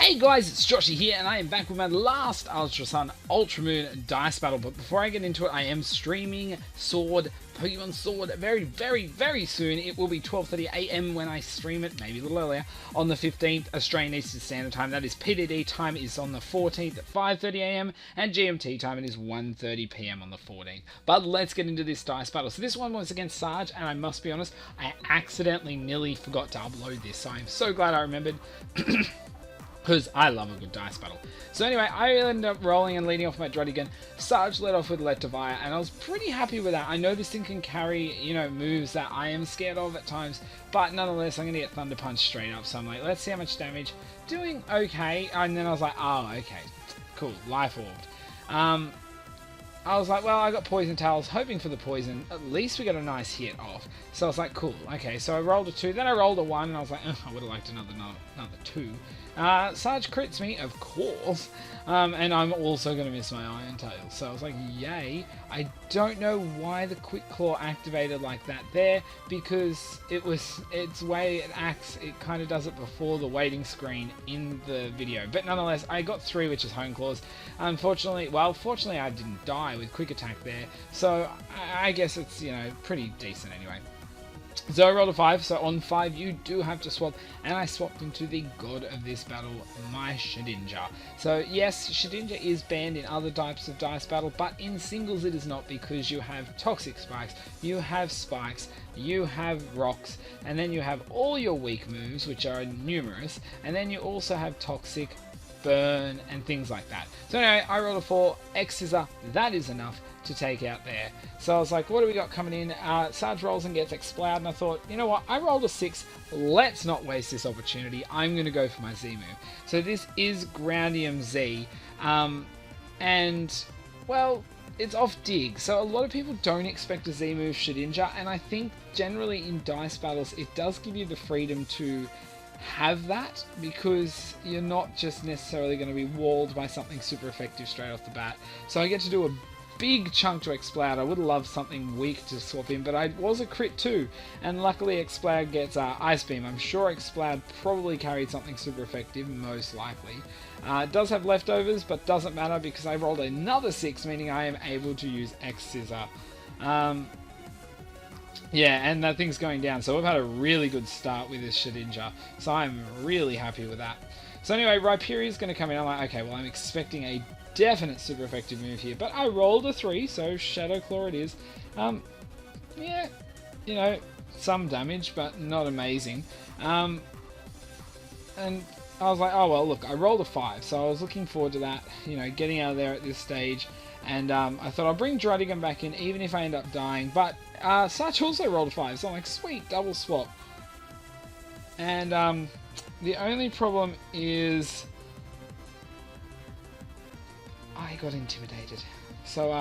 Hey guys, it's Joshy here, and I am back with my last Ultra Sun Ultra Moon Dice Battle. But before I get into it, I am streaming Pokemon Sword very soon. It will be 12:30 AM when I stream it, maybe a little earlier, on the 15th Australian Eastern Standard Time. That is PDD time is on the 14th at 5:30 AM, and GMT time it is 1:30 PM on the 14th. But let's get into this Dice Battle. So this one was against Sarge, and I must be honest, I accidentally nearly forgot to upload this, so I'm so glad I remembered. Because I love a good dice battle. So anyway, I ended up rolling and leading off my Druddigon. Sarge led off with Electivire, and I was pretty happy with that. I know this thing can carry, moves that I am scared of at times, but nonetheless, I'm going to get Thunder Punch straight up. So I'm like, let's see how much damage. Doing okay, and then I was like, oh, okay, cool, Life Orbed. I was like, well, I got Poison Tails, hoping for the poison. At least we got a nice hit off. So I was like, cool, okay. So I rolled a 2, then I rolled a 1, and I was like, I would have liked another 2. Sarge crits me, of course, and I'm also going to miss my Iron Tail. So I was like, yay. I don't know why the Quick Claw activated like that there, because its way it acts, it kind of does it before the waiting screen in the video. But nonetheless, I got 3, which is Hone Claws. Fortunately I didn't die with Quick Attack there, so I guess it's, pretty decent anyway. So I rolled a 5, so on 5 you do have to swap, and I swapped into the god of this battle, my Shedinja. So yes, Shedinja is banned in other types of dice battle, but in singles it is not, because you have Toxic Spikes, you have Spikes, you have Rocks, and then you have all your weak moves, which are numerous, and then you also have Toxic, Burn, and things like that. So anyway, I rolled a 4, X-Scissor, that is enough to take out there. So I was like, what do we got coming in? Sarge rolls and gets Exploud, and I thought, you know what, I rolled a 6, let's not waste this opportunity, I'm going to go for my Z move. So this is Groundium Z, and, well, it's off Dig, so a lot of people don't expect a Z move Shedinja, and I think generally in dice battles it does give you the freedom to have that, because you're not just necessarily going to be walled by something super effective straight off the bat. So I get to do a big chunk to Exploud. I would love something weak to swap in, but I was a crit too, and luckily Exploud gets Ice Beam. I'm sure Exploud probably carried something super effective, most likely. It does have leftovers, but doesn't matter because I rolled another 6, meaning I am able to use X-Scissor. Yeah, and that thing's going down, so we've had a really good start with this Shedinja, so I'm really happy with that. So anyway, Rhyperior is going to come in. I'm like, okay, well, I'm expecting a definite super effective move here, but I rolled a 3, so Shadow Claw it is. Yeah, some damage, but not amazing. And I was like, oh well, look, I rolled a 5, so I was looking forward to that, getting out of there at this stage. And I thought I'll bring Druddigon back in, even if I end up dying. But Sarge also rolled a 5, so I'm like, sweet, double swap. And the only problem is I got intimidated. So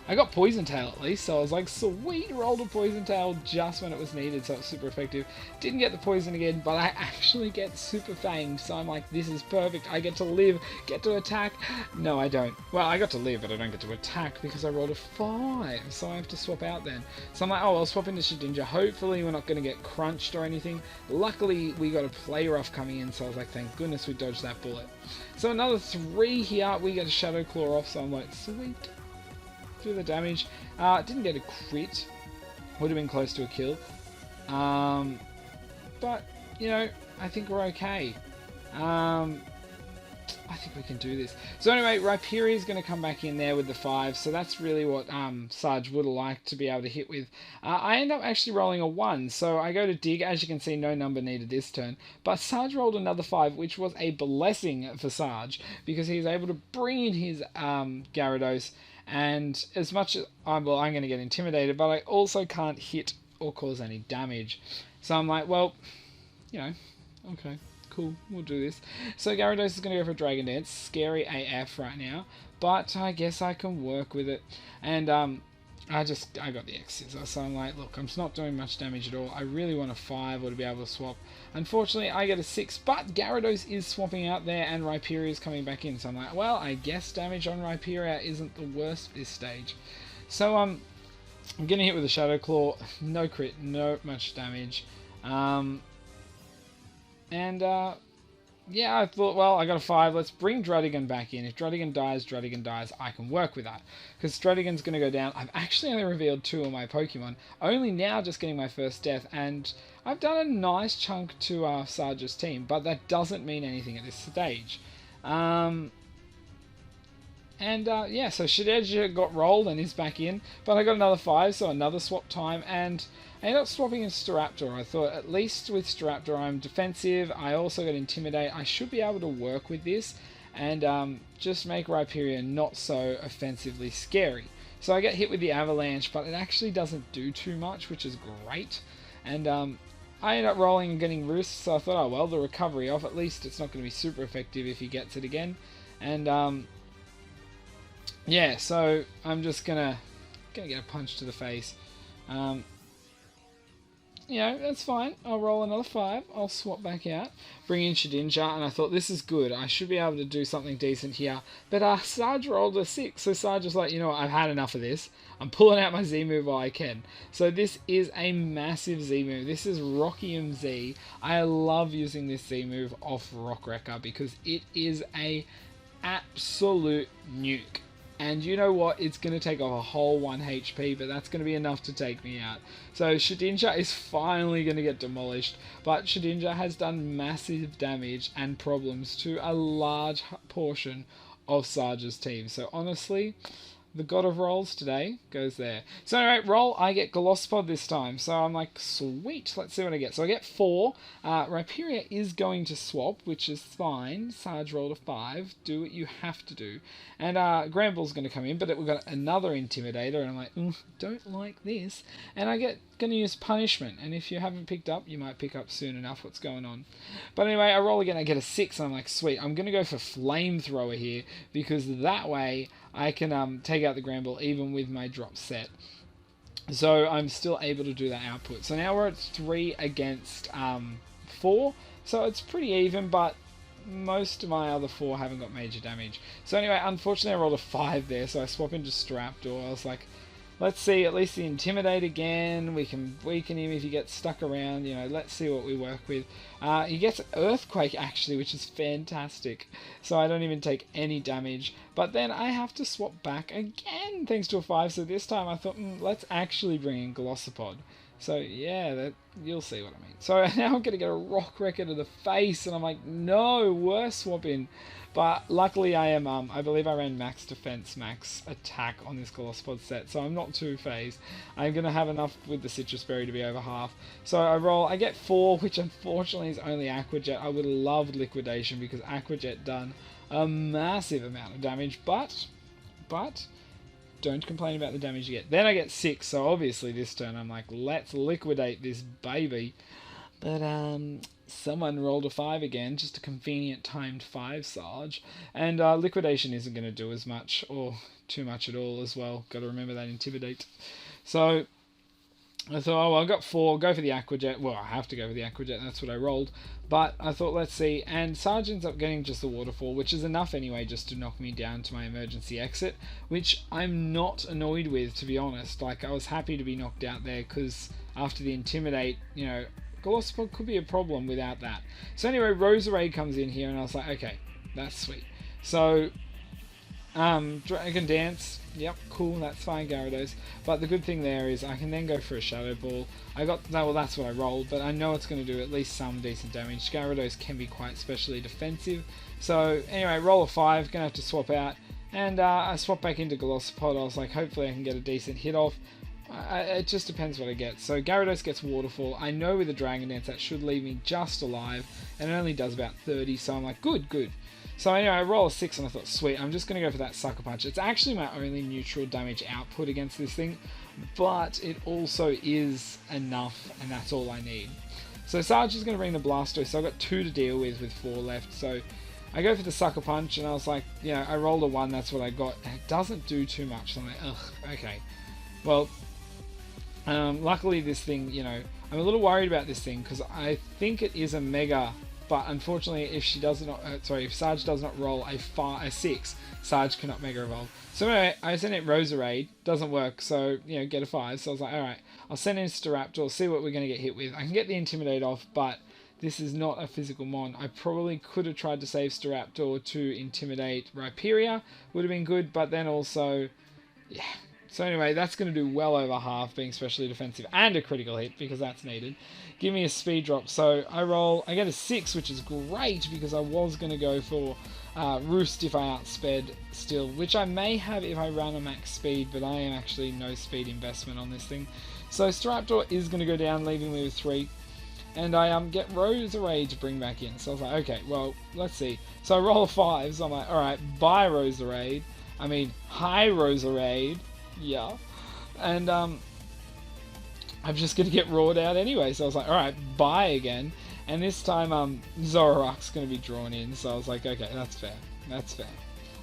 I got Poison Tail at least, so I was like, sweet, rolled a Poison Tail just when it was needed, so it's super effective. Didn't get the poison again, but I actually get Super Fanged, so I'm like, this is perfect. I get to live, get to attack. No, I don't. Well, I got to live, but I don't get to attack because I rolled a 5, so I have to swap out then. So I'm like, oh, I'll swap into Shedinja. Hopefully we're not going to get crunched or anything. Luckily, we got a Play Rough coming in, so I was like, thank goodness we dodged that bullet. So another 3 here, we get a Shadow Claw off, so I'm like, sweet. Do the damage. Didn't get a crit. Would have been close to a kill. But, I think we're okay. I think we can do this. So anyway, Rhyperior is going to come back in there with the 5, so that's really what Sarge would have liked to be able to hit with. I end up actually rolling a 1, so I go to Dig. As you can see, no number needed this turn. But Sarge rolled another 5, which was a blessing for Sarge, because he's able to bring in his Gyarados. And as much as I'm going to get intimidated, but I also can't hit or cause any damage. So I'm like, well, okay, cool, we'll do this. So Gyarados is going to go for Dragon Dance. Scary AF right now, but I guess I can work with it. And I got the X-Scissor, so I'm like, look, I'm not doing much damage at all. I really want a 5 or to be able to swap. Unfortunately, I get a 6, but Gyarados is swapping out there, and Rhyperior is coming back in. So I'm like, well, I guess damage on Rhyperior isn't the worst at this stage. So I'm getting hit with a Shadow Claw. No crit, no much damage. yeah, I thought, well, I got a 5. Let's bring Druddigon back in. If Druddigon dies, I can work with that. Because Druddigon's going to go down. I've actually only revealed 2 of my Pokemon. Only now just getting my first death. And I've done a nice chunk to Sarge's team. But that doesn't mean anything at this stage. Yeah, so Shedinja got rolled and is back in. But I got another 5, so another swap time. And I ended up swapping in Staraptor. I thought, at least with Staraptor, I'm defensive. I also got Intimidate. I should be able to work with this and just make Rhyperior not so offensively scary. So I get hit with the Avalanche, but it actually doesn't do too much, which is great. And I ended up rolling and getting Roost, so I thought, oh well, the recovery off. At least it's not going to be super effective if he gets it again. And yeah, so I'm just gonna get a punch to the face. You know, that's fine. I'll roll another 5. I'll swap back out. Bring in Shedinja, and I thought, this is good. I should be able to do something decent here. But Sarge rolled a 6, so Sarge was like, you know what, I've had enough of this. I'm pulling out my Z-move while I can. So this is a massive Z-move. This is Rockium Z. I love using this Z-move off Rockwrecker because it is a absolute nuke. And you know what? It's going to take off a whole 1 HP, but that's going to be enough to take me out. So Shedinja is finally going to get demolished, but Shedinja has done massive damage and problems to a large portion of Sarge's team. So honestly, the god of rolls today goes there. So anyway, roll, I get Golisopod this time. So I'm like, sweet, let's see what I get. So I get 4. Rhyperior is going to swap, which is fine. Sarge rolled a 5. Do what you have to do. And Granbull's going to come in, but we've got another Intimidator, and I'm like, don't like this. And I get going to use Punishment, and if you haven't picked up, you might pick up soon enough what's going on. But anyway, I roll again, I get a 6, and I'm like, sweet, I'm going to go for Flamethrower here, because that way I can take out the Granbull even with my drop set. So I'm still able to do that output. So now we're at 3 against 4, so it's pretty even, but most of my other 4 haven't got major damage. So anyway, unfortunately I rolled a 5 there, so I swap into Staraptor. I was like, let's see, at least the Intimidate again. We can weaken him if he gets stuck around. You know, let's see what we work with. He gets Earthquake, actually, which is fantastic. So I don't even take any damage. But then I have to swap back again, thanks to a 5. So this time I thought, let's actually bring in Golisopod. So yeah, you'll see what I mean. So now I'm going to get a Rockwrecker to the face, and I'm like, no, we're swapping. But luckily I am, I believe I ran max defense, max attack on this Golisopod set, so I'm not too phased. I'm going to have enough with the Citrus Berry to be over half. So I roll, I get 4, which unfortunately is only Aqua Jet. I would have loved Liquidation because Aqua Jet done a massive amount of damage, but don't complain about the damage you get. Then I get 6, so obviously this turn I'm like, let's liquidate this baby. But someone rolled a 5 again, just a convenient timed 5 Sarge. And liquidation isn't going to do as much, or too much at all as well. Got to remember that Intimidate. So I thought, oh, well, I got 4, go for the Aqua Jet. Well, I have to go for the Aqua Jet, that's what I rolled. But I thought, let's see. And Sarge ends up getting just the Waterfall, which is enough anyway just to knock me down to my emergency exit, which I'm not annoyed with, to be honest. Like, I was happy to be knocked out there, because after the Intimidate, you know, Golisopod could be a problem without that. So anyway, Roserade comes in here, and I was like, okay, that's sweet. So Dragon Dance, yep, cool, that's fine, Gyarados. But the good thing there is I can then go for a Shadow Ball. Well, that's what I rolled, but I know it's going to do at least some decent damage. Gyarados can be quite specially defensive. So anyway, roll a 5, gonna have to swap out. And I swap back into Golisopod. I was like, hopefully I can get a decent hit off. It just depends what I get. So Gyarados gets Waterfall. I know with the Dragon Dance that should leave me just alive, and it only does about 30, so I'm like, good. So anyway, I roll a 6 and I thought, sweet, I'm just going to go for that Sucker Punch. It's actually my only neutral damage output against this thing, but it also is enough, and that's all I need. So Sarge is going to bring the Blastoise, so I've got 2 to deal with 4 left. So I go for the Sucker Punch, and I was like, you know, I rolled a 1, that's what I got, and it doesn't do too much. So I'm like, ugh, okay. Well, luckily this thing, you know, I'm a little worried about this thing because I think it is a Mega, but unfortunately if if Sarge does not roll a 6, Sarge cannot Mega Evolve. So anyway, I send it Roserade, doesn't work, so, you know, get a 5. So I was like, alright, I'll send in Staraptor, see what we're going to get hit with. I can get the Intimidate off, but this is not a physical mon. I probably could have tried to save Staraptor to intimidate Rhyperior. Would have been good, but then also, yeah. So anyway, that's going to do well over half, being specially defensive and a critical hit, because that's needed. Give me a speed drop. So I get a 6, which is great, because I was going to go for Roost if I outsped still, which I may have if I ran a max speed, but I am actually no speed investment on this thing. So Staraptor is going to go down, leaving me with 3. And I get Roserade to bring back in. So I was like, okay, well, let's see. So I roll a 5, so I'm like, alright, bye Roserade. I mean, hi Roserade. Yeah. And I'm just going to get roared out anyway. So I was like, alright, bye again. And this time Zoroark's going to be drawn in. So I was like, okay, that's fair. That's fair.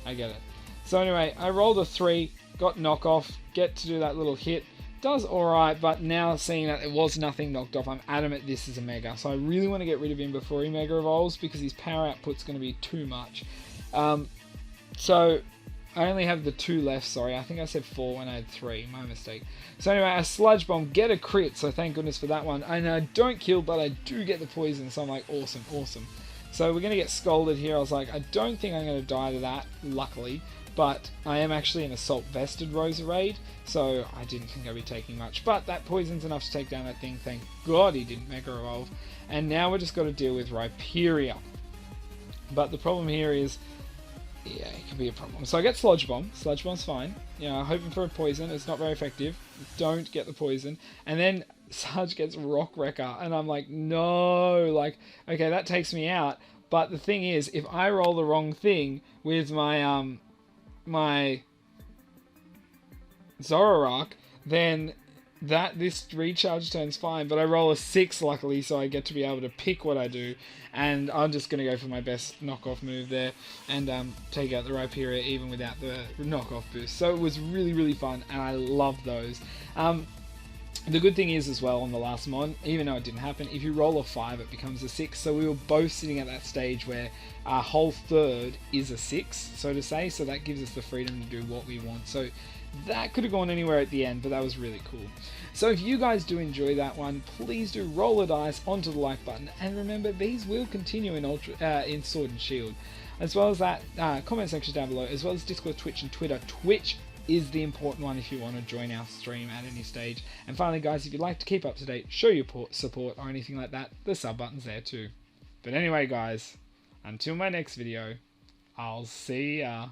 I get it. So anyway, I rolled a 3, got knockoff, get to do that little hit. Does alright, but now seeing that there was nothing knocked off, I'm adamant this is a Mega. So I really want to get rid of him before he Mega Evolves, because his power output's going to be too much. So I only have the 2 left, sorry. I think I said 4 when I had 3, my mistake. So anyway, I Sludge Bomb, get a crit, so thank goodness for that one. And I don't kill, but I do get the poison, so I'm like, awesome, awesome. So we're going to get scolded here. I was like, I don't think I'm going to die to that, luckily. But I am actually an Assault Vested Roserade, so I didn't think I'd be taking much. But that poison's enough to take down that thing. Thank God he didn't Mega Evolve. And now we're just got to deal with Rhyperior. But the problem here is, yeah, it can be a problem. So I get Sludge Bomb. Sludge Bomb's fine. You know, hoping for a poison. It's not very effective. Don't get the poison. And then Sarge gets Rock Wrecker, and I'm like, no, like, okay, that takes me out. But the thing is, if I roll the wrong thing with my my Zoroark, then this recharge turn's fine, but I roll a 6 luckily, so I get to be able to pick what I do, and I'm just going to go for my best knockoff move there and take out the Rhyperior even without the knockoff boost. So it was really, really fun, and I love those. The good thing is as well on the last mon, even though it didn't happen, if you roll a 5 it becomes a 6, so we were both sitting at that stage where our whole third is a 6, so to say, so that gives us the freedom to do what we want. So that could have gone anywhere at the end, but that was really cool. So if you guys do enjoy that one, please do roll a dice onto the like button, and remember, these will continue in Sword and Shield, as well as that comment section down below, as well as Discord, Twitch and Twitter. Twitch is the important one if you want to join our stream at any stage. And finally guys, if you'd like to keep up to date, show your support or anything like that, the sub button's there too. But anyway guys, until my next video, I'll see ya.